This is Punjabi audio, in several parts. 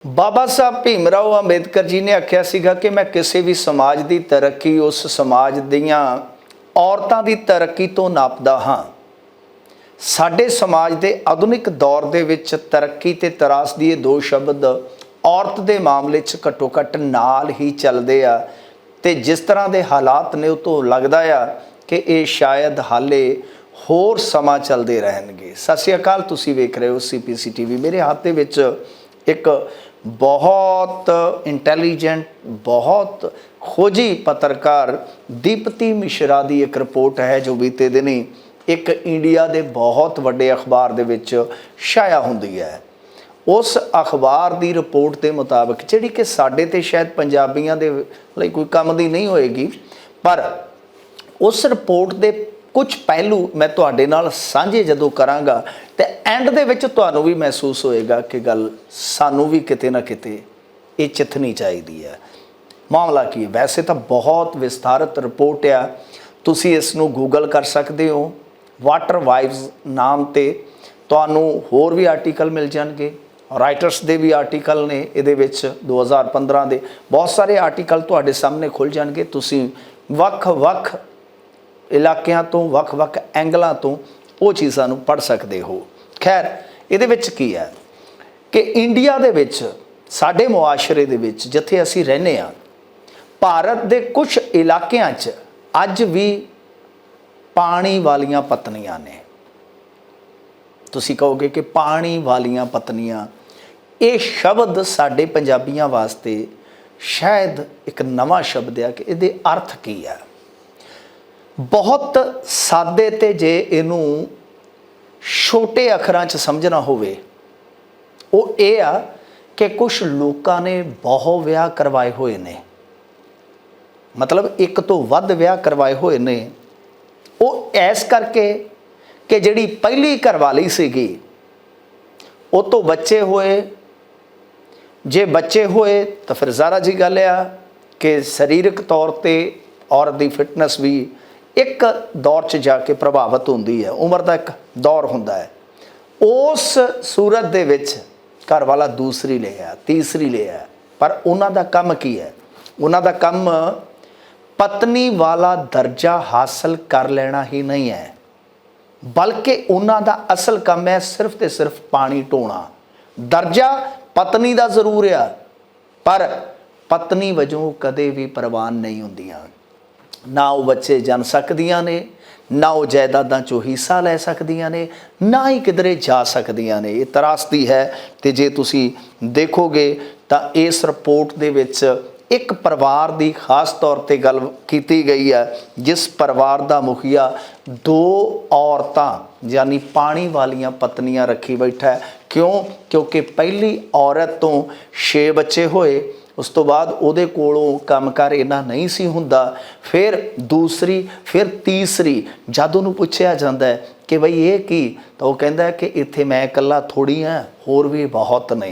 बाबा साहब भीमराव अंबेडकर जी ने आख्या सीगा कि मैं किसी भी समाज की तरक्की उस समाज दियां औरतां दी तरक्की तो नापदा हाँ। साडे समाज के आधुनिक दौर दे विच तरक्की ते तरासदी दो शब्द औरत के मामले च घट्टो घट्ट नाल ही चलते आ ते जिस तरह के हालात ने उह तो लगदा आ कि ये शायद हाले होर समा चलते रहणगे। सत श्री अकाल, तुसीं वेख रहे हो CPC TV। मेरे हाथ दे विच एक बहुत इंटैलीजेंट बहुत खोजी पत्रकार दीप्ति मिश्रा की एक रिपोर्ट है जो बीते दिनी एक इंडिया के बहुत वड्डे अखबार दे विच छाया हुंदी है। उस अखबार की रिपोर्ट के मुताबिक जिहड़ी कि साडे ते शायद पंजाबियों के लिए कोई काम दी नहीं होएगी, पर उस रिपोर्ट के कुछ पहलू मैं तुहाडे नाल सांझे जदों करांगा तो एंड दे विच तुहानूं भी महसूस होएगा कि गल सानूं भी किते ना किते ये चिथनी चाहिदी है। मामला की है, वैसे तो बहुत विस्तारित रिपोर्ट आ, तुसीं इस नूं गूगल कर सकते हो। वाटर वाइब्स नाम ते तुहानूं होर भी आर्टिकल मिल जाणगे, राइटर्स दे भी आर्टिकल ने इहदे विच 2015 दे बहुत सारे आर्टिकल तुहाडे सामने खुल जाणगे। तुसीं वख-वख इलाकिਆਂ तो वख-वख एंगलों तो वो चीज़ां नूं पढ़ सकते हो। खैर इहदे विच की है कि इंडिया दे विच साडे मुआशरे दे विच जिथे असीं रहने आ, भारत दे कुछ इलाकिਆਂ च अज भी पानी वालियां पत्नियां ने। तुसीं कहोगे कि पानी वालियां पत्नियां ये शब्द साडे पंजाबियां वास्ते शायद एक नवां शब्द है कि इहदे अर्थ की है। बहुत सादे ते जे इनू छोटे अखरां च समझना होवे वो ये आ कि कुछ लोगों ने बहुत विआह करवाए हुए ने, मतलब एक तो वध विआह करवाए हुए ने। वो ऐस करके कि जिहड़ी पहली घरवाली सीगी वो तो बच्चे हुए, जे बच्चे हुए तो फिर ज़ारा जी गल आ कि सरीरक तौर पर औरत की फिटनेस भी एक दौर च जाके प्रभावित होंदी है, उम्र का एक दौर हुंदा है। उस सूरत दे विच घर वाला दूसरी ले आ तीसरी ले आ, पर उन्हां दा काम की है? उन्हां दा काम पत्नी वाला दर्जा हासिल कर लेना ही नहीं है, बल्कि उन्हां दा असल काम है सिर्फ ते सिर्फ पानी ढोना। दर्जा पत्नी दा जरूर आ, पर पत्नी वजों कदे भी प्रवान नहीं हुंदियां। ना वो बच्चे जन सकदियां ने, ना वो जायदादां चों हिस्सा लै सकदियां ने, ना ही किधरे जा सकदियां ने। ये तरासदी है। तो जे तुसी देखोगे तो इस रिपोर्ट दे विच एक परिवार की खास तौर पर गल की गई है, जिस परिवार का मुखिया दो औरतां यानी पानी वालियां पत्नियां रखी बैठा है। क्यों? क्योंकि पहली औरत तो 6 बच्चे होए, उस तो बाद उहदे कोलों कामकार इन्ना नहीं सी हुंदा, फिर दूसरी फिर तीसरी। जद उहनूं पुछया जांदा है कि बई ये की, तो वह कहंदा है कि इत्थे मैं इकल्ला थोड़ी हाँ, होर भी बहुत ने,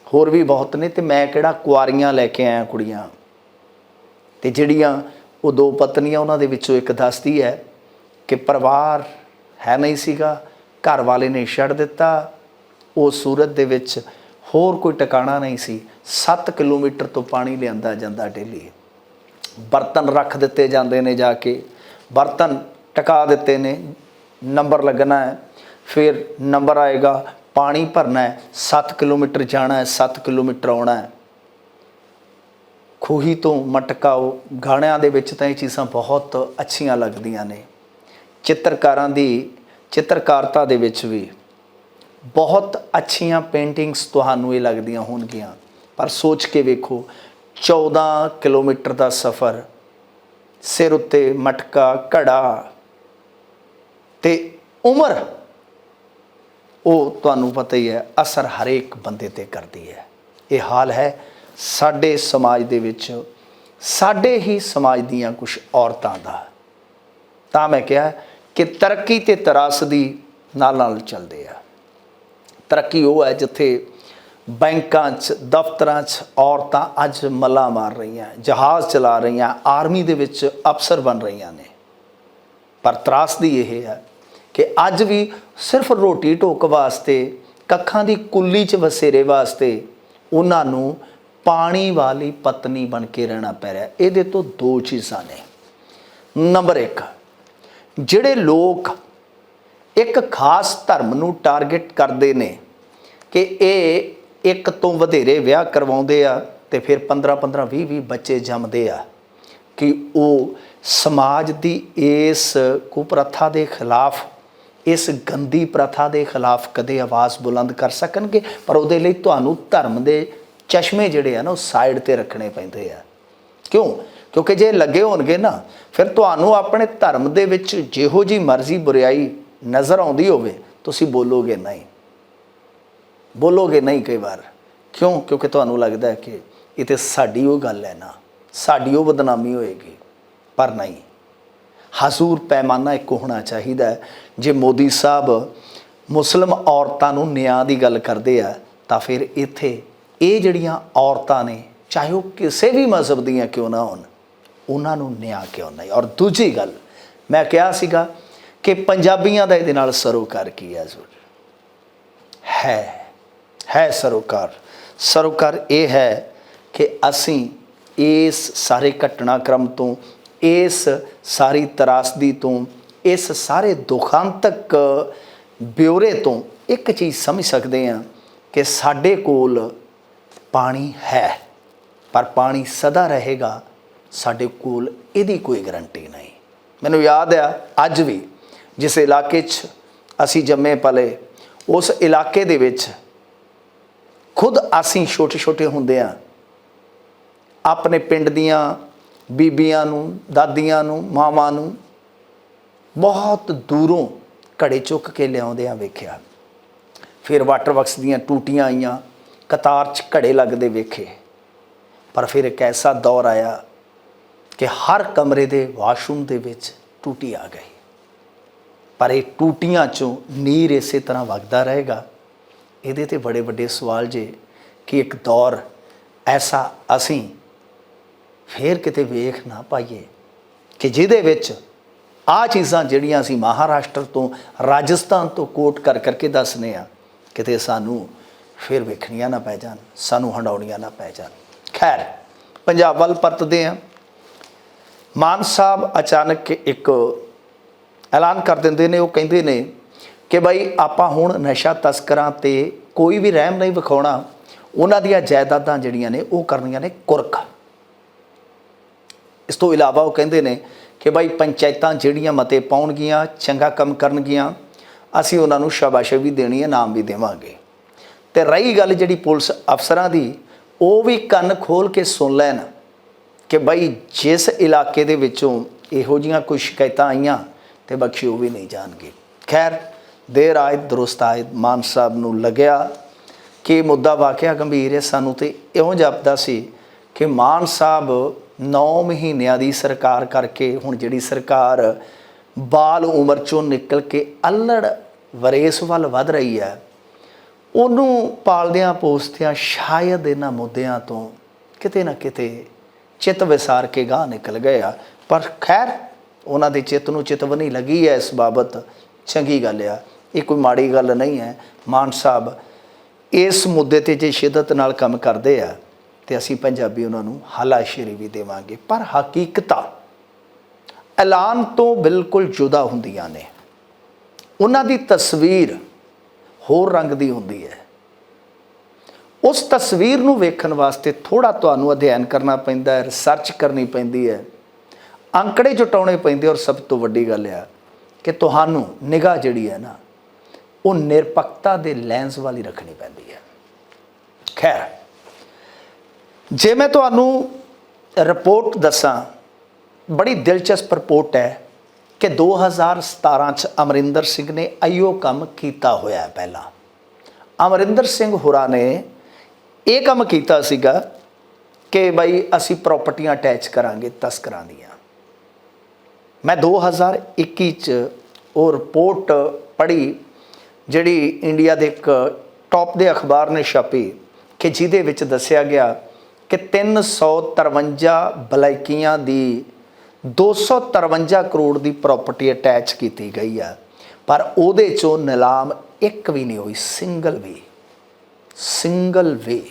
होर भी बहुत ने, ते मैं किहड़ा कुआरियां लैके आया कुड़ियां। ते जिहड़ियां वो दो पत्नियां उन्हां दे विचों एक दसदी है कि परिवार है नहीं सीगा, घर वाले ने छड्ड दिता, उस सूरत दे विच होर कोई टिकाणा नहीं सी। 7 किलोमीटर तो पानी लिआंदा जांदा डेली, बर्तन रख दिते जांदे ने, जाके बर्तन टका दिते ने, नंबर लगना है, फिर नंबर आएगा, पानी भरना है, 7 किलोमीटर जाना है, 7 किलोमीटर आना है। खूही तो मटकाओ। गाणिਆਂ ਦੇ ਵਿੱਚ ਤਾਂ ਇਹ ਚੀਜ਼ਾਂ बहुत अच्छियां लगदियां ने। चित्रकारां दी चित्रकारता ਦੇ ਵਿੱਚ ਵੀ बहुत अच्छियां पेंटिंग्स तुहानूं ये लगदियां होणगियां, पर सोच के वेखो 14 किलोमीटर का सफ़र, सिर उत्ते मटका घड़ा ते उम्र, वो तुहानूं पता ही है असर हरेक बंदे ते करती है। ये हाल है साडे समाज दे विच, साडे ही समाज दीयां कुछ औरतां दा। तां मैं कहा कि तरक्की ते तरासदी नाल नाल चलदे आ। तरक्की वो है जिथे बैंकां च दफ्तरां च औरतां अज मल्ला मार रही हैं, जहाज़ चला रही हैं, आर्मी दे विच अफसर बन रही ने। पर त्रासदी यह है कि अज भी सिर्फ रोटी टोक वास्ते, कखां दी कुल्ली च वसेरे वास्ते ਉਹਨਾਂ ਨੂੰ ਪਾਣੀ ਵਾਲੀ ਪਤਨੀ ਬਣ ਕੇ ਰਹਿਣਾ ਪੈ ਰਿਹਾ। ਇਹਦੇ ਤੋਂ ਦੋ ਚੀਜ਼ਾਂ ਨੇ। ਨੰਬਰ 1, ਜਿਹੜੇ ਲੋਕ ਇੱਕ ਖਾਸ ਧਰਮ ਨੂੰ ਟਾਰਗੇਟ ਕਰਦੇ ਨੇ ਕਿ ਇਹ ਇੱਕ ਤੋਂ ਵਧੇਰੇ ਵਿਆਹ ਕਰਵਾਉਂਦੇ ਆ ਤੇ ਫਿਰ 15-15 20-20 ਬੱਚੇ ਜੰਮਦੇ ਆ, ਕਿ ਉਹ ਸਮਾਜ ਦੀ ਇਸ ਕੁਪ੍ਰਥਾ ਦੇ ਖਿਲਾਫ, ਇਸ ਗੰਦੀ ਪ੍ਰਥਾ ਦੇ ਖਿਲਾਫ ਕਦੇ ਆਵਾਜ਼ ਬੁਲੰਦ ਕਰ ਸਕਣਗੇ। ਪਰ ਉਹਦੇ ਲਈ ਤੁਹਾਨੂੰ ਧਰਮ ਦੇ ਚਸ਼ਮੇ ਜਿਹੜੇ ਆ ਨਾ ਉਹ ਸਾਈਡ ਤੇ ਰੱਖਣੇ ਪੈਂਦੇ ਆ। ਕਿਉਂ? ਕਿਉਂਕਿ ਜੇ ਲੱਗੇ ਹੋਣਗੇ ਨਾ, ਫਿਰ ਤੁਹਾਨੂੰ ਆਪਣੇ ਧਰਮ ਦੇ ਵਿੱਚ ਜਿਹੋ ਜੀ ਮਰਜ਼ੀ ਬੁਰਾਈ ਨਜ਼ਰ ਆਉਂਦੀ ਹੋਵੇ, ਤੁਸੀਂ ਬੋਲੋਗੇ ਨਹੀਂ ਕਈ ਵਾਰ। ਕਿਉਂ? ਕਿਉਂਕਿ ਤੁਹਾਨੂੰ ਲੱਗਦਾ ਹੈ ਕਿ ਇਹ ਤੇ ਸਾਡੀ ਉਹ ਗੱਲ ਹੈ ਨਾ, ਸਾਡੀ ਉਹ ਬਦਨਾਮੀ ਹੋਏਗੀ। ਪਰ ਨਹੀਂ, ਹਜ਼ੂਰ ਪੈਮਾਨਾ ਇੱਕ ਹੋਣਾ ਚਾਹੀਦਾ ਹੈ। ਜੇ ਮੋਦੀ ਸਾਹਿਬ ਮੁਸਲਿਮ ਔਰਤਾਂ ਨੂੰ ਨਿਆਂ ਦੀ ਗੱਲ ਕਰਦੇ ਆ, ਤਾਂ ਫਿਰ ਇੱਥੇ ਇਹ ਜਿਹੜੀਆਂ ਔਰਤਾਂ ਨੇ, ਚਾਹੇ ਉਹ ਕਿਸੇ ਵੀ ਮਜ਼ਹਬ ਦੀਆਂ ਕਿਉਂ ਨਾ ਹੋਣ, ਉਹਨਾਂ ਨੂੰ ਨਿਆਂ ਕਿਉਂ ਨਹੀਂ। ਔਰ ਦੂਜੀ ਗੱਲ ਮੈਂ ਕਿਹਾ ਸੀਗਾ ਕਿ ਪੰਜਾਬੀਆਂ ਦਾ ਇਹਦੇ ਨਾਲ ਸਰੋਕਾਰ ਕੀ ਹੈ? ਹੈ ਸਰੋਕਾਰ ਇਹ ਹੈ ਕਿ ਅਸੀਂ ਇਸ ਸਾਰੇ ਘਟਨਾਕ੍ਰਮ ਤੋਂ, ਇਸ ਸਾਰੀ ਤਰਾਸਦੀ ਤੋਂ, ਇਸ ਸਾਰੇ ਦੁਖਾਂਤਕ ਬਿਉਰੇ ਤੋਂ ਇੱਕ ਚੀਜ਼ ਸਮਝ ਸਕਦੇ ਹਾਂ ਕਿ ਸਾਡੇ ਕੋਲ ਪਾਣੀ ਹੈ, ਪਰ ਪਾਣੀ ਸਦਾ ਰਹੇਗਾ ਸਾਡੇ ਕੋਲ, ਇਹਦੀ ਕੋਈ ਗਰੰਟੀ ਨਹੀਂ। ਮੈਨੂੰ ਯਾਦ ਆ ਅੱਜ ਵੀ, ਜਿਸ ਇਲਾਕੇ 'ਚ ਅਸੀਂ ਜੰਮੇ ਪਲੇ, ਉਸ ਇਲਾਕੇ ਦੇ ਵਿੱਚ ਖੁਦ ਅਸੀਂ ਛੋਟੇ ਹੁੰਦੇ ਹਾਂ ਆਪਣੇ ਪਿੰਡ ਦੀਆਂ ਬੀਬੀਆਂ ਨੂੰ, ਦਾਦੀਆਂ ਨੂੰ, ਮਾਵਾਂ ਨੂੰ ਬਹੁਤ ਦੂਰੋਂ ਘੜੇ ਚੁੱਕ ਕੇ ਲਿਆਉਂਦਿਆਂ ਵੇਖਿਆ। ਫਿਰ ਵਾਟਰ ਵਰਕਸ ਦੀਆਂ ਟੂਟੀਆਂ ਆਈਆਂ, ਕਤਾਰ 'ਚ ਘੜੇ ਲੱਗਦੇ ਵੇਖੇ। ਪਰ ਫਿਰ ਇੱਕ ਐਸਾ ਦੌਰ ਆਇਆ ਕਿ ਹਰ ਕਮਰੇ ਦੇ ਵਾਸ਼ਰੂਮ ਦੇ ਵਿੱਚ ਟੂਟੀ ਆ ਗਈ। ਪਰ ਇਹ ਟੂਟੀਆਂ 'ਚੋਂ ਨੀਰ ਇਸੇ ਤਰ੍ਹਾਂ ਵਗਦਾ ਰਹੇਗਾ? ਇਹਦੇ 'ਤੇ ਬੜੇ ਵੱਡੇ ਸਵਾਲ ਜੇ ਕਿ ਇੱਕ ਦੌਰ ਐਸਾ ਅਸੀਂ ਫੇਰ ਕਿਤੇ ਵੇਖ ਨਾ ਪਾਈਏ ਕਿ ਜਿਹਦੇ ਵਿੱਚ ਆਹ ਚੀਜ਼ਾਂ ਜਿਹੜੀਆਂ ਅਸੀਂ ਮਹਾਰਾਸ਼ਟਰ ਤੋਂ, ਰਾਜਸਥਾਨ ਤੋਂ ਕੋਟ ਕਰਕੇ ਦੱਸਨੇ ਆ, ਕਿਤੇ ਸਾਨੂੰ ਫਿਰ ਵੇਖਣੀਆਂ ਨਾ ਪੈ ਜਾਣ, ਸਾਨੂੰ ਹੰਡਾਉਣੀਆਂ ਨਾ ਪੈ ਜਾਣ। ਖੈਰ, ਪੰਜਾਬ ਵੱਲ ਪਰਤਦੇ ਹਾਂ। ਮਾਨ ਸਾਹਿਬ ਅਚਾਨਕ ਇੱਕ ਐਲਾਨ ਕਰ ਦਿੰਦੇ ਨੇ। ਉਹ ਕਹਿੰਦੇ ਨੇ ਕਿ ਬਈ ਆਪਾਂ ਹੁਣ ਨਸ਼ਾ ਤਸਕਰਾਂ 'ਤੇ ਕੋਈ ਵੀ ਰਹਿਮ ਨਹੀਂ ਵਿਖਾਉਣਾ, ਉਹਨਾਂ ਦੀਆਂ ਜਾਇਦਾਦਾਂ ਜਿਹੜੀਆਂ ਨੇ ਉਹ ਕਰਨੀਆਂ ਨੇ ਕੁਰਕ। ਇਸ ਤੋਂ ਇਲਾਵਾ ਉਹ ਕਹਿੰਦੇ ਨੇ ਕਿ ਭਾਈ ਪੰਚਾਇਤਾਂ ਜਿਹੜੀਆਂ ਮਤੇ ਪਾਉਣਗੀਆਂ, ਚੰਗਾ ਕੰਮ ਕਰਨਗੀਆਂ, ਅਸੀਂ ਉਹਨਾਂ ਨੂੰ ਸ਼ਾਬਾਸ਼ ਵੀ ਦੇਣੀ ਹੈ, ਇਨਾਮ ਵੀ ਦੇਵਾਂਗੇ। ਤੇ ਰਹੀ ਗੱਲ ਜਿਹੜੀ ਪੁਲਿਸ ਅਫਸਰਾਂ ਦੀ, ਉਹ ਵੀ ਕੰਨ ਖੋਲ ਕੇ ਸੁਣ ਲੈਣ ਕਿ ਭਾਈ ਜਿਸ ਇਲਾਕੇ ਦੇ ਵਿੱਚੋਂ ਇਹੋ ਜਿਹੀਆਂ ਕੋਈ ਸ਼ਿਕਾਇਤਾਂ ਆਈਆਂ ਤੇ ਬਖਸ਼ੀ ਉਹ ਵੀ ਨਹੀਂ ਜਾਣਗੇ। ਖੈਰ, ਦੇਰ ਆਏ ਦਰੁਸਤ ਆਏ, ਮਾਨ ਸਾਹਿਬ ਨੂੰ ਲੱਗਿਆ ਕਿ ਮੁੱਦਾ ਵਾਕਿਆ ਗੰਭੀਰ ਹੈ। ਸਾਨੂੰ ਤੇ ਇਉਂ ਜਾਪਦਾ ਸੀ ਕਿ ਮਾਨ ਸਾਹਿਬ 9 ਮਹੀਨਿਆਂ ਦੀ ਸਰਕਾਰ ਕਰਕੇ ਹੁਣ ਜਿਹੜੀ ਸਰਕਾਰ ਬਾਲ ਉਮਰ 'ਚੋਂ ਨਿਕਲ ਕੇ ਅੱਲੜ ਵਰੇਸ ਵੱਲ ਵੱਧ ਰਹੀ ਹੈ, ਉਹਨੂੰ ਪਾਲਦਿਆਂ ਪੋਸਦਿਆਂ ਸ਼ਾਇਦ ਇਹਨਾਂ ਮੁੱਦਿਆਂ ਤੋਂ ਕਿਤੇ ਨਾ ਕਿਤੇ ਚਿੱਤ ਵਿਸਾਰ ਕੇ ਗਾਹ ਨਿਕਲ ਗਏ ਆ। ਪਰ ਖੈਰ, ਉਹਨਾਂ ਦੇ ਚਿੱਤ ਨੂੰ ਚਿਤਵਨੀ ਲੱਗੀ ਹੈ ਇਸ ਬਾਬਤ, ਚੰਗੀ ਗੱਲ ਆ, ਇਹ ਕੋਈ ਮਾੜੀ ਗੱਲ ਨਹੀਂ ਹੈ। ਮਾਨ ਸਾਹਿਬ ਇਸ ਮੁੱਦੇ 'ਤੇ ਜੇ ਸ਼ਿੱਦਤ ਨਾਲ ਕੰਮ ਕਰਦੇ ਆ ਤੇ ਅਸੀਂ ਪੰਜਾਬੀ ਉਹਨਾਂ ਨੂੰ ਹਾਲਾਸ਼ੇਰੀ ਵੀ ਦੇਵਾਂਗੇ। ਪਰ ਹਕੀਕਤਾਂ ਐਲਾਨ ਤੋਂ ਬਿਲਕੁਲ ਜੁਦਾ ਹੁੰਦੀਆਂ ਨੇ। ਉਹਨਾਂ ਦੀ ਤਸਵੀਰ ਹੋਰ ਰੰਗ ਦੀ ਹੁੰਦੀ ਹੈ। ਉਸ ਤਸਵੀਰ ਨੂੰ ਵੇਖਣ ਵਾਸਤੇ ਥੋੜ੍ਹਾ ਤੁਹਾਨੂੰ ਅਧਿਐਨ ਕਰਨਾ ਪੈਂਦਾ ਹੈ, ਰਿਸਰਚ ਕਰਨੀ ਪੈਂਦੀ ਹੈ, ਅੰਕੜੇ ਜੁਟਾਉਣੇ ਪੈਂਦੇ। ਔਰ ਸਭ ਤੋਂ ਵੱਡੀ ਗੱਲ ਆ ਕਿ ਤੁਹਾਨੂੰ ਨਿਗਾਹ ਜਿਹੜੀ ਹੈ ਨਾ, ਉਹ ਨਿਰਪੱਖਤਾ ਦੇ ਲੈਂਸ ਵਾਲੀ ਰੱਖਣੀ ਪੈਂਦੀ ਹੈ। ਖੈਰ, ਜੇ ਮੈਂ ਤੁਹਾਨੂੰ ਰਿਪੋਰਟ ਦੱਸਾਂ, ਬੜੀ ਦਿਲਚਸਪ ਰਿਪੋਰਟ ਹੈ ਕਿ 2017 'ਚ ਅਮਰਿੰਦਰ ਸਿੰਘ ਨੇ ਆਈਓ ਕੰਮ ਕੀਤਾ ਹੋਇਆ। ਪਹਿਲਾਂ ਅਮਰਿੰਦਰ ਸਿੰਘ ਹੋਰਾਂ ਨੇ ਇਹ ਕੰਮ ਕੀਤਾ ਸੀਗਾ ਕਿ ਬਈ ਅਸੀਂ ਪ੍ਰਾਪਰਟੀਆਂ ਅਟੈਚ ਕਰਾਂਗੇ ਤਸਕਰਾਂ ਦੀਆਂ। ਮੈਂ 2021 'ਚ ਉਹ ਰਿਪੋਰਟ ਪੜ੍ਹੀ ਜਿਹੜੀ ਇੰਡੀਆ ਦੇ ਇੱਕ ਟੌਪ ਦੇ ਅਖਬਾਰ ਨੇ ਛਾਪੀ, ਕਿ ਜਿਹਦੇ ਵਿੱਚ ਦੱਸਿਆ ਗਿਆ ਕਿ 353 ਬਲਾਈਕੀਆਂ ਦੀ 253 ਕਰੋੜ ਦੀ ਪ੍ਰਾਪਰਟੀ ਅਟੈਚ ਕੀਤੀ ਗਈ ਆ। ਪਰ ਉਹਦੇ 'ਚੋਂ ਨਿਲਾਮ ਇੱਕ ਵੀ ਨਹੀਂ ਹੋਈ, ਸਿੰਗਲ ਵੀ।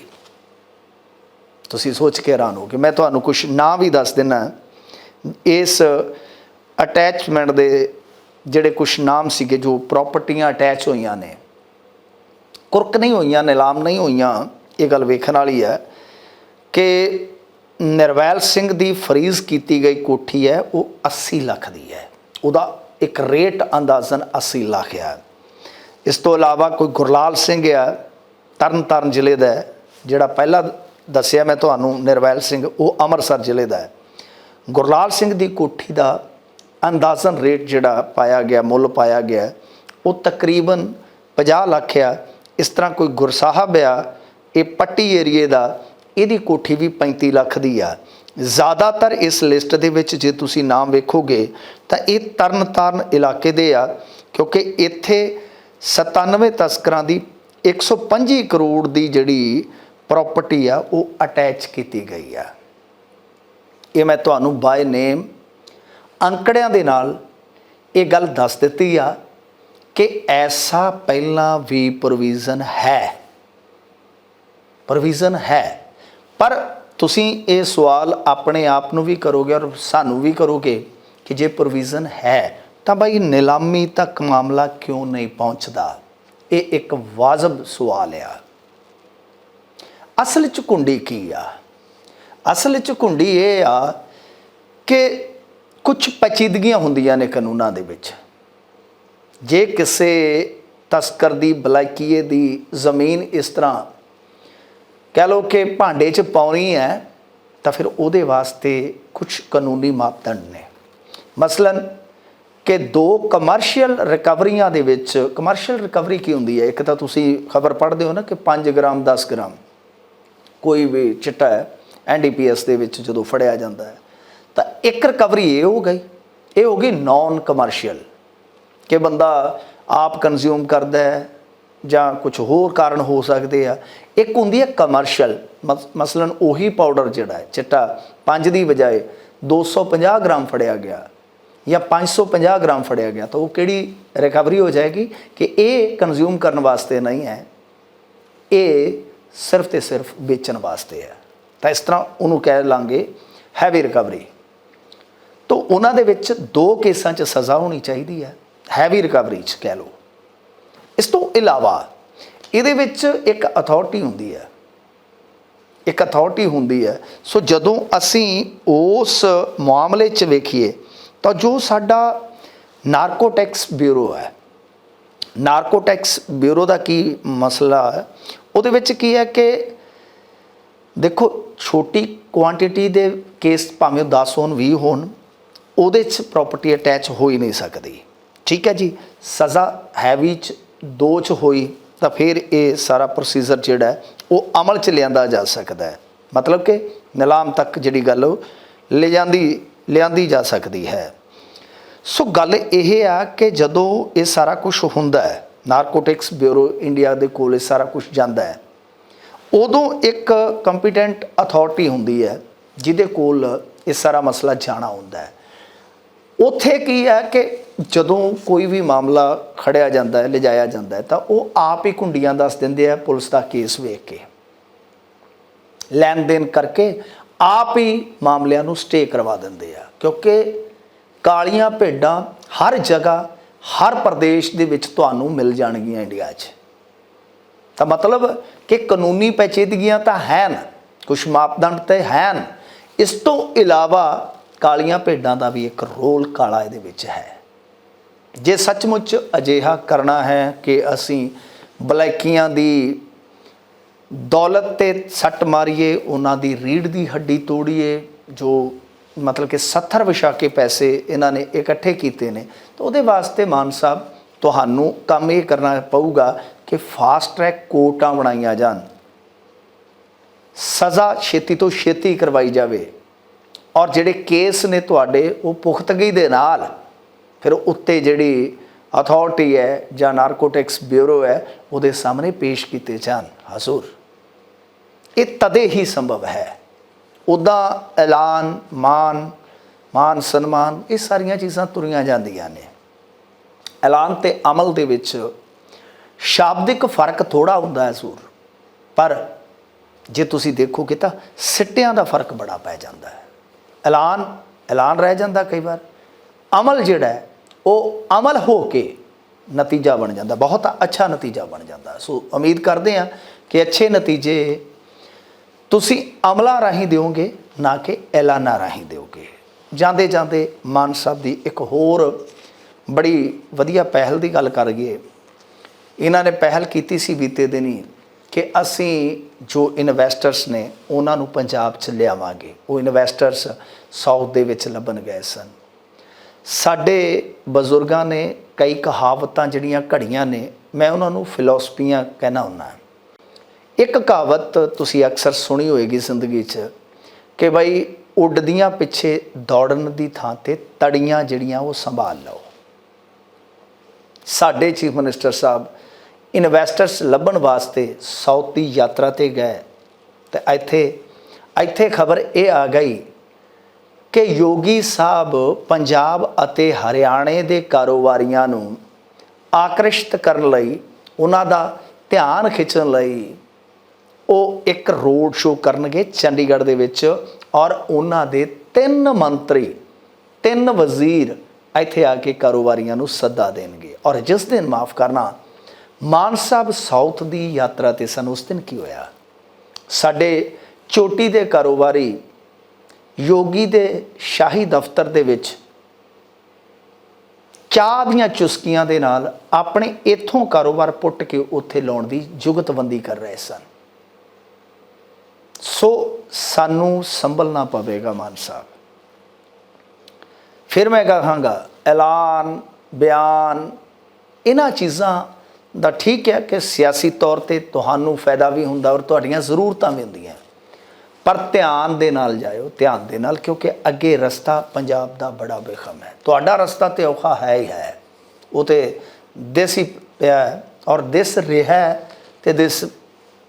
ਤੁਸੀਂ सोच के हैरान हो कि मैं ਤੁਹਾਨੂੰ कुछ ਨਾਂ भी दस देना इस अटैचमेंट ਦੇ ਜਿਹੜੇ कुछ नाम ਸੀਗੇ जो प्रॉपर्टियां अटैच होईਆਂ ने कुरक नहीं होईਆਂ नीलाम नहीं होईਆਂ ये गल वेखण वाली है कि ਨਿਰਵੈਲ ਸਿੰਘ ਦੀ ਫਰੀਜ਼ ਕੀਤੀ ਗਈ ਕੋਠੀ ਹੈ ਉਹ 80 ਲੱਖ ਦੀ ਹੈ ਉਹਦਾ ਇੱਕ ਰੇਟ ਅੰਦਾਜ਼ਨ 80 ਲੱਖ ਹੈ ਇਸ ਤੋਂ ਇਲਾਵਾ ਕੋਈ ਗੁਰਲਾਲ ਸਿੰਘ ਆ ਤਰਨਤਾਰਨ ਜ਼ਿਲ੍ਹੇ ਦਾ ਜਿਹੜਾ ਪਹਿਲਾਂ ਦੱਸਿਆ ਮੈਂ ਤੁਹਾਨੂੰ ਨਿਰਵੈਲ ਸਿੰਘ ਉਹ ਅੰਮ੍ਰਿਤਸਰ ਜ਼ਿਲ੍ਹੇ ਦਾ ਹੈ ਗੁਰਲਾਲ ਸਿੰਘ ਦੀ ਕੋਠੀ ਦਾ ਅੰਦਾਜ਼ਨ ਰੇਟ ਜਿਹੜਾ ਪਾਇਆ ਗਿਆ ਮੁੱਲ ਪਾਇਆ ਗਿਆ ਉਹ ਤਕਰੀਬਨ 50 ਲੱਖ ਆ ਇਸ ਤਰ੍ਹਾਂ ਕੋਈ ਗੁਰਸਾਹਿਬ ਆ ਇਹ ਪੱਟੀ ਏਰੀਏ ਦਾ ਇਹਦੀ ਕੋਠੀ ਵੀ 35 ਲੱਖ ਦੀ ਆ ਜ਼ਿਆਦਾਤਰ ਇਸ ਲਿਸਟ ਦੇ ਵਿੱਚ ਜੇ ਤੁਸੀਂ ਨਾਮ ਵੇਖੋਗੇ ਤਾਂ ਇਹ ਤਰਨਤਾਰਨ ਇਲਾਕੇ ਦੇ ਆ ਕਿਉਂਕਿ ਇੱਥੇ 97 ਤਸਕਰਾਂ ਦੀ 125 ਕਰੋੜ ਦੀ ਜਿਹੜੀ ਪ੍ਰਾਪਰਟੀ ਆ ਉਹ ਅਟੈਚ ਕੀਤੀ ਗਈ ਆ ਇਹ ਮੈਂ ਤੁਹਾਨੂੰ ਬਾਏ ਨੇਮ ਅੰਕੜਿਆਂ ਦੇ ਨਾਲ ਇਹ ਗੱਲ ਦੱਸ ਦਿੱਤੀ ਆ ਕਿ ਐਸਾ ਪਹਿਲਾਂ ਵੀ ਪ੍ਰੋਵੀਜ਼ਨ ਹੈ पर तुसी ये सवाल अपने आप ਨੂੰ भी करोगे और सानू भी करोगे कि जे प्रोविज़न है तो भाई नीलामी तक मामला क्यों नहीं पहुँचता ये एक वाजिब सवाल आ असल च कुंडी की आ असल च कुंडी ये आ कि कुछ पेचीदगियां हुंदियां ने कानूनां दे विच जे किसी तस्कर दी बलाइकीए दी ज़मीन इस तरह कह लो कि भांडे च पाउनी है तो फिर उहदे वास्ते कुछ कानूनी मापदंड ने मसलन कि 2 कमर्शियल रिकवरियां दे विच कमर्शियल रिकवरी की हुंदी है एक तो तुसी खबर पढ़ते हो ना कि 5 ग्राम 10 ग्राम कोई भी चिट्टा है NDPS दे विच जदों फड़िया जाता है तो एक रिकवरी ये हो गई नॉन कमर्शियल कि बंदा आप कंज्यूम करता है ਜਾਂ कुछ होर कारण हो सकते हैं एक होंदी है कमर्शियल मसलन उही पाउडर जिहड़ा है चिट्टा 5 की बजाय 250 ग्राम फड़िया गया या 550 ग्राम फड़िया गया तो वो किहड़ी रिकवरी हो जाएगी कि ये कंज्यूम करने वास्ते नहीं है ये सिर्फ तो सिर्फ बेचण वास्ते है तो इस तरह उन्होंने कह लांगे हैवी रिकवरी तो उन्हां दे विच 2 केसां 'च सज़ा होनी चाहिए है हैवी रिकवरी च कह लो इस तो इलावा ਇਹਦੇ ਵਿੱਚ ਇੱਕ ਅਥਾਰਟੀ ਹੁੰਦੀ ਹੈ ਸੋ ਜਦੋਂ ਅਸੀਂ ਉਸ ਮਾਮਲੇ 'ਚ ਵੇਖੀਏ ਤਾਂ ਜੋ ਸਾਡਾ ਨਾਰਕੋਟਿਕਸ ਬਿਊਰੋ ਹੈ ਨਾਰਕੋਟਿਕਸ ਬਿਊਰੋ ਦਾ ਕੀ ਮਸਲਾ ਹੈ ਉਹਦੇ ਵਿੱਚ ਕੀ ਹੈ ਕਿ ਦੇਖੋ ਛੋਟੀ ਕੁਆਂਟੀਟੀ ਦੇ ਕੇਸ ਭਾਵੇਂ 10 ਹੋਣ 20 ਹੋਣ ਉਹਦੇ 'ਚ ਪ੍ਰਾਪਰਟੀ ਅਟੈਚ ਹੋ ਹੀ ਨਹੀਂ ਸਕਦੀ ਠੀਕ ਹੈ ਜੀ ਸਜ਼ਾ ਹੈਵੀ 'ਚ 2 च होई तो फिर ये सारा प्रोसीजर जिहड़ा है वो अमल च लिआंदा जा सकता है मतलब कि नीलाम तक जिहड़ी गल लिआंदी जा सकती है सो गल यह आ कि जदों ये सारा कुछ हुंदा है नारकोटिक्स ब्यूरो इंडिया दे कोल सारा कुछ जाता है उदों एक कंपीटेंट अथॉरिटी हुंदी है जिहदे कोल ये सारा मसला जाना हुंदा है उत्थे की है कि जदों कोई भी मामला खड़िया जाता है लिजाया जाता है तो वह आप ही कुंडियां दस देंदे है पुलिस का केस वेख के लैन देन करके आप ही मामलों नूं स्टे करवा देंदे आ क्योंकि कालियां भेडां हर जगह हर प्रदेश दे विच तुहानूं मिल जाणगियां इंडिया 'च तो मतलब कि कानूनी पेचीदगियां तो हैं कुछ मापदंड तो हैं इस तो इलावा कालियां भेडां दा भी एक रोल काला इहदे विच है जे सचमुच अजिहा करना है कि असी बलैकियां दी दौलत ते सट मारीए उन्हां दी रीढ़ दी हड्डी तोड़ीए जो मतलब कि 70 विछा के पैसे इन्हां ने इकट्ठे कीते ने तो उहदे वास्ते मान साहब तुहानूं काम ये करना पऊगा कि फास्ट ट्रैक कोर्टां बनाईआं जाण सज़ा छेती तो छेती करवाई जावे और जिहड़े केस ने तुहाडे वो पुख्तगी दे नाल फिर उत्ते जिहड़ी अथॉरिटी है जां नारकोटिक्स ब्यूरो है उहदे सामने पेश किए जाण हजूर ये तदे ही संभव है उदा ऐलान मान सन्मान ये सारियां चीज़ां तुरियां जांदियां ने ऐलान ते अमल दे विच शाब्दिक फर्क थोड़ा हुंदा है हजूर पर ਜੇ ਤੁਸੀਂ ਦੇਖੋਗੇ ਤਾਂ ਸਿੱਟਿਆਂ ਦਾ ਫਰਕ ਬੜਾ ਪੈ ਜਾਂਦਾ ਹੈ। ਐਲਾਨ ਰਹਿ ਜਾਂਦਾ ਕਈ ਵਾਰ, ਅਮਲ ਜਿਹੜਾ ਹੈ ਉਹ ਅਮਲ ਹੋ ਕੇ ਨਤੀਜਾ ਬਣ ਜਾਂਦਾ, ਬਹੁਤ ਅੱਛਾ ਨਤੀਜਾ ਬਣ ਜਾਂਦਾ। ਸੋ ਉਮੀਦ ਕਰਦੇ ਹਾਂ ਕਿ ਅੱਛੇ ਨਤੀਜੇ ਤੁਸੀਂ ਅਮਲਾਂ ਰਾਹੀਂ ਦਿਓਗੇ, ਨਾ ਕਿ ਐਲਾਨਾਂ ਰਾਹੀਂ ਦਿਓਗੇ। ਜਾਂਦੇ ਜਾਂਦੇ ਮਾਨ ਸਾਹਿਬ ਦੀ ਇੱਕ ਹੋਰ ਬੜੀ ਵਧੀਆ ਪਹਿਲ ਦੀ ਗੱਲ ਕਰ ਗਏ। ਇਹਨਾਂ ਨੇ ਪਹਿਲ ਕੀਤੀ ਸੀ ਬੀਤੇ ਦਿਨੀ ਕਿ ਅਸੀਂ ਜੋ ਇਨਵੈਸਟਰਸ ਨੇ ਉਹਨਾਂ ਨੂੰ ਪੰਜਾਬ 'ਚ ਲਿਆਵਾਂਗੇ। ਉਹ ਇਨਵੈਸਟਰਸ ਸਾਊਥ ਦੇ ਵਿੱਚ ਲੱਭਣ ਗਏ ਸਨ। ਸਾਡੇ ਬਜ਼ੁਰਗਾਂ ਨੇ ਕਈ ਕਹਾਵਤਾਂ ਜਿਹੜੀਆਂ ਘੜੀਆਂ ਨੇ, ਮੈਂ ਉਹਨਾਂ ਨੂੰ ਫਿਲੋਸਫੀਆਂ ਕਹਿਣਾ ਹੁੰਦਾ। ਇੱਕ ਕਹਾਵਤ ਤੁਸੀਂ ਅਕਸਰ ਸੁਣੀ ਹੋਏਗੀ ਜ਼ਿੰਦਗੀ 'ਚ ਕਿ ਬਈ ਉੱਡਦੀਆਂ ਪਿੱਛੇ ਦੌੜਨ ਦੀ ਥਾਂ 'ਤੇ ਤੜੀਆਂ ਜਿਹੜੀਆਂ ਉਹ ਸੰਭਾਲ ਲਓ। ਸਾਡੇ ਚੀਫ ਮਿਨਿਸਟਰ ਸਾਹਿਬ ਇਨਵੈਸਟਰਸ ਲੱਭਣ ਵਾਸਤੇ ਸਾਊਥ ਦੀ ਯਾਤਰਾ 'ਤੇ ਗਏ ਅਤੇ ਇੱਥੇ ਖਬਰ ਇਹ ਆ ਗਈ ਕਿ ਯੋਗੀ ਸਾਹਿਬ ਪੰਜਾਬ ਅਤੇ ਹਰਿਆਣੇ ਦੇ ਕਾਰੋਬਾਰੀਆਂ ਨੂੰ ਆਕਰਸ਼ਿਤ ਕਰਨ ਲਈ, ਉਹਨਾਂ ਦਾ ਧਿਆਨ ਖਿੱਚਣ ਲਈ ਉਹ ਇੱਕ ਰੋਡ ਸ਼ੋਅ ਕਰਨਗੇ ਚੰਡੀਗੜ੍ਹ ਦੇ ਵਿੱਚ, ਔਰ ਉਹਨਾਂ ਦੇ 3 ਮੰਤਰੀ 3 ਵਜ਼ੀਰ ਇੱਥੇ ਆ ਕੇ ਕਾਰੋਬਾਰੀਆਂ ਨੂੰ ਸੱਦਾ ਦੇਣਗੇ। ਔਰ ਜਿਸ ਦਿਨ ਮਾਫ ਕਰਨਾ ਮਾਨ ਸਾਹਿਬ ਸਾਊਥ ਦੀ ਯਾਤਰਾ 'ਤੇ ਸਨ, ਉਸ ਦਿਨ ਕੀ ਹੋਇਆ, ਸਾਡੇ ਚੋਟੀ ਦੇ ਕਾਰੋਬਾਰੀ ਯੋਗੀ ਦੇ ਸ਼ਾਹੀ ਦਫ਼ਤਰ ਦੇ ਵਿੱਚ ਚਾਹ ਦੀਆਂ ਚੁਸਕੀਆਂ ਦੇ ਨਾਲ ਆਪਣੇ ਇੱਥੋਂ ਕਾਰੋਬਾਰ ਪੁੱਟ ਕੇ ਉੱਥੇ ਲਾਉਣ ਦੀ ਜੁਗਤਬੰਦੀ ਕਰ ਰਹੇ ਸਨ। ਸੋ ਸਾਨੂੰ ਸੰਭਲਣਾ ਪਵੇਗਾ ਮਾਨ ਸਾਹਿਬ। ਫਿਰ ਮੈਂ ਕਹਾਂਗਾ ਐਲਾਨ, ਬਿਆਨ, ਇਹਨਾਂ ਚੀਜ਼ਾਂ ਦਾ ਠੀਕ ਹੈ ਕਿ ਸਿਆਸੀ ਤੌਰ 'ਤੇ ਤੁਹਾਨੂੰ ਫਾਇਦਾ ਵੀ ਹੁੰਦਾ ਔਰ ਤੁਹਾਡੀਆਂ ਜ਼ਰੂਰਤਾਂ ਵੀ ਹੁੰਦੀਆਂ, ਪਰ ਧਿਆਨ ਦੇ ਨਾਲ ਜਾਇਓ, ਧਿਆਨ ਦੇ ਨਾਲ, ਕਿਉਂਕਿ ਅੱਗੇ ਰਸਤਾ ਪੰਜਾਬ ਦਾ ਬੜਾ ਬੇਖਮ ਹੈ। ਤੁਹਾਡਾ ਰਸਤਾ ਤਾਂ ਔਖਾ ਹੈ ਹੀ ਹੈ, ਉਹ ਤਾਂ ਦਿਸ ਹੀ ਪਿਆ ਔਰ ਦਿਸ ਰਿਹਾ ਅਤੇ ਦਿਸ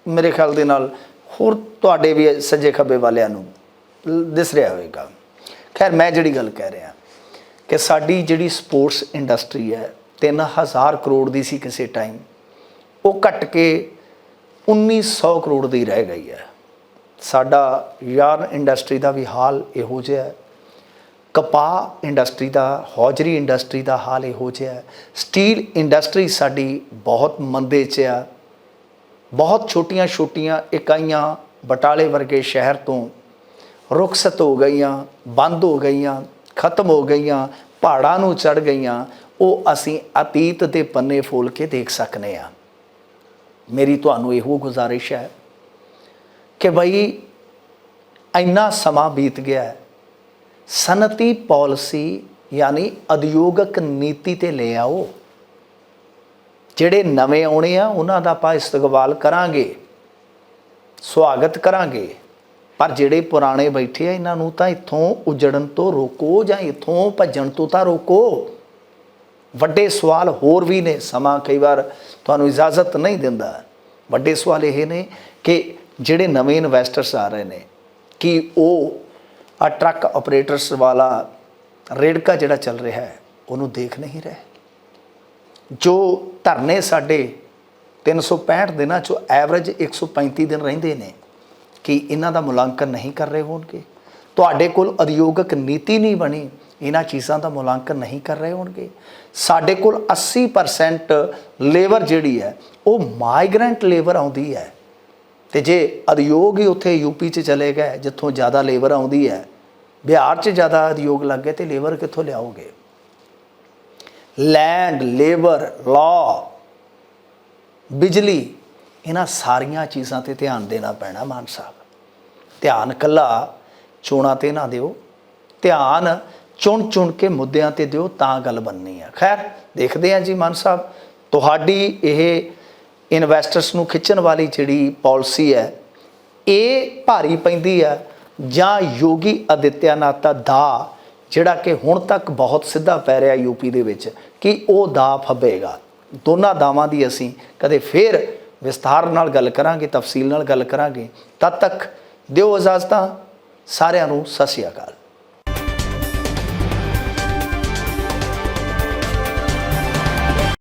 ਮੇਰੇ ਖਿਆਲ ਦੇ ਨਾਲ ਹੋਰ ਤੁਹਾਡੇ ਵੀ ਸੱਜੇ ਖੱਬੇ ਵਾਲਿਆਂ ਨੂੰ ਦਿਸ ਰਿਹਾ ਹੋਵੇਗਾ। ਖੈਰ, ਮੈਂ ਜਿਹੜੀ ਗੱਲ ਕਹਿ ਰਿਹਾ ਕਿ ਸਾਡੀ ਜਿਹੜੀ ਸਪੋਰਟਸ ਇੰਡਸਟਰੀ ਹੈ 3000 ਕਰੋੜ ਦੀ ਸੀ ਕਿਸੇ ਟਾਈਮ, ਉਹ ਘਟ ਕੇ 1900 ਕਰੋੜ ਦੀ ਰਹਿ ਗਈ ਹੈ। ਸਾਡਾ ਯਾਰਨ ਇੰਡਸਟਰੀ ਦਾ ਵੀ ਹਾਲ ਇਹੋ ਜਿਹਾ ਹੈ, ਕਪਾਹ ਇੰਡਸਟਰੀ ਦਾ, ਹੌਜਰੀ ਇੰਡਸਟਰੀ ਦਾ ਹਾਲ ਇਹੋ ਜਿਹਾ ਹੈ। ਸਟੀਲ ਇੰਡਸਟਰੀ ਸਾਡੀ ਬਹੁਤ ਮੰਦੇ 'ਚ ਆ। ਬਹੁਤ ਛੋਟੀਆਂ ਇਕਾਈਆਂ ਬਟਾਲੇ ਵਰਗੇ ਸ਼ਹਿਰ ਤੋਂ ਰੁਖਸਤ ਹੋ ਗਈਆਂ, ਬੰਦ ਹੋ ਗਈਆਂ, ਖਤਮ ਹੋ ਗਈਆਂ, ਪਹਾੜਾਂ ਨੂੰ ਚੜ੍ਹ ਗਈਆਂ। ਉਹ ਅਸੀਂ ਅਤੀਤ ਦੇ ਪੰਨੇ ਫੋਲ ਕੇ ਦੇਖ ਸਕਦੇ ਹਾਂ। ਮੇਰੀ ਤੁਹਾਨੂੰ ਇਹੋ ਗੁਜ਼ਾਰਿਸ਼ ਹੈ ਕਿ ਬਈ ਇੰਨਾ ਸਮਾਂ ਬੀਤ ਗਿਆ, ਸਨਅਤੀ ਪਾਲਿਸੀ ਯਾਨੀ ਉਦਯੋਗਿਕ ਨੀਤੀ 'ਤੇ ਲੈ ਆਓ। ਜਿਹੜੇ ਨਵੇਂ ਆਉਣੇ ਆ ਉਹਨਾਂ ਦਾ ਆਪਾਂ ਇਸਤਕਬਾਲ ਕਰਾਂਗੇ, ਸਵਾਗਤ ਕਰਾਂਗੇ, ਪਰ ਜਿਹੜੇ ਪੁਰਾਣੇ ਬੈਠੇ ਆ ਇਹਨਾਂ ਨੂੰ ਤਾਂ ਇੱਥੋਂ ਉਜੜਨ ਤੋਂ ਰੋਕੋ ਜਾਂ ਇੱਥੋਂ ਭੱਜਣ ਤੋਂ ਤਾਂ ਰੋਕੋ। ਵੱਡੇ ਸਵਾਲ ਹੋਰ ਵੀ ਨੇ, ਸਮਾਂ ਕਈ ਵਾਰ ਤੁਹਾਨੂੰ ਇਜਾਜ਼ਤ ਨਹੀਂ ਦਿੰਦਾ। ਵੱਡੇ ਸਵਾਲ ਇਹ ਨੇ ਕਿ ਜਿਹੜੇ ਨਵੇਂ ਇਨਵੈਸਟਰਸ ਆ ਰਹੇ ਨੇ, ਕਿ ਉਹ ਆ ਟਰੱਕ ਆਪਰੇਟਰਸ ਵਾਲਾ ਰੇੜਕਾ ਜਿਹੜਾ ਚੱਲ ਰਿਹਾ ਹੈ ਉਹਨੂੰ ਦੇਖ ਨਹੀਂ ਰਹੇ। ਜੋ ਧਰਨੇ ਸਾਡੇ 365 ਦਿਨਾਂ 'ਚੋਂ ਐਵਰੇਜ 135 ਦਿਨ ਰਹਿੰਦੇ ਨੇ, ਕਿ ਇਹਨਾਂ ਦਾ ਮੁਲਾਂਕਣ ਨਹੀਂ ਕਰ ਰਹੇ ਹੋਣਗੇ। ਤੁਹਾਡੇ ਕੋਲ ਉਦਯੋਗਿਕ ਨੀਤੀ ਨਹੀਂ ਬਣੀ, ਇਹਨਾਂ ਚੀਜ਼ਾਂ ਦਾ ਮੁਲਾਂਕਣ ਨਹੀਂ ਕਰ ਰਹੇ ਹੋਣਗੇ। ਸਾਡੇ ਕੋਲ 80% ਲੇਬਰ ਜਿਹੜੀ ਹੈ ਉਹ ਮਾਈਗਰੈਂਟ ਲੇਬਰ ਆਉਂਦੀ ਹੈ, ਅਤੇ ਜੇ ਉਦਯੋਗ ਹੀ ਉੱਥੇ ਯੂਪੀ 'ਚ ਚਲੇ ਗਏ ਜਿੱਥੋਂ ਜ਼ਿਆਦਾ ਲੇਬਰ ਆਉਂਦੀ ਹੈ, ਬਿਹਾਰ 'ਚ ਜ਼ਿਆਦਾ ਉਦਯੋਗ ਲੱਗ ਗਏ, ਅਤੇ ਲੇਬਰ ਕਿੱਥੋਂ ਲਿਆਓਗੇ? ਲੈਂਡ, ਲੇਬਰ, ਲਾਅ, ਬਿਜਲੀ, ਇਹਨਾਂ ਸਾਰੀਆਂ ਚੀਜ਼ਾਂ 'ਤੇ ਧਿਆਨ ਦੇਣਾ ਪੈਣਾ ਮਾਨ ਸਾਹਿਬ। ਧਿਆਨ ਇਕੱਲਾ ਚੋਣਾਂ 'ਤੇ ਨਾ ਦਿਓ, ਧਿਆਨ ਚੁਣ ਕੇ ਮੁੱਦਿਆਂ 'ਤੇ ਦਿਓ, ਤਾਂ ਗੱਲ ਬਣਨੀ ਆ। ਖੈਰ, ਦੇਖਦੇ ਹਾਂ ਜੀ ਮਾਨ ਸਾਹਿਬ, ਤੁਹਾਡੀ ਇਹ ਇਨਵੈਸਟਰਸ ਨੂੰ ਖਿੱਚਣ ਵਾਲੀ ਜਿਹੜੀ ਪਾਲਿਸੀ ਹੈ ਇਹ ਭਾਰੀ ਪੈਂਦੀ ਆ, ਜਾਂ ਯੋਗੀ ਆਦਿੱਤਿਆਨਾਥ ਦਾ ਜਿਹੜਾ ਕਿ ਹੁਣ ਤੱਕ ਬਹੁਤ ਸਿੱਧਾ ਪੈ ਰਿਹਾ ਯੂਪੀ ਦੇ ਵਿੱਚ, ਕਿ ਉਹ ਦਾ ਫੱਬੇਗਾ। ਦੋਨਾਂ ਦਾਵਾਂ ਦੀ ਅਸੀਂ ਕਦੇ ਫੇਰ ਵਿਸਥਾਰ ਨਾਲ ਗੱਲ ਕਰਾਂਗੇ, ਤਫਸੀਲ ਨਾਲ ਗੱਲ ਕਰਾਂਗੇ। ਤਦ ਤੱਕ ਦਿਓ ਇਜਾਜ਼ਤਾਂ। ਸਾਰਿਆਂ ਨੂੰ ਸਤਿ ਸ਼੍ਰੀ ਅਕਾਲ।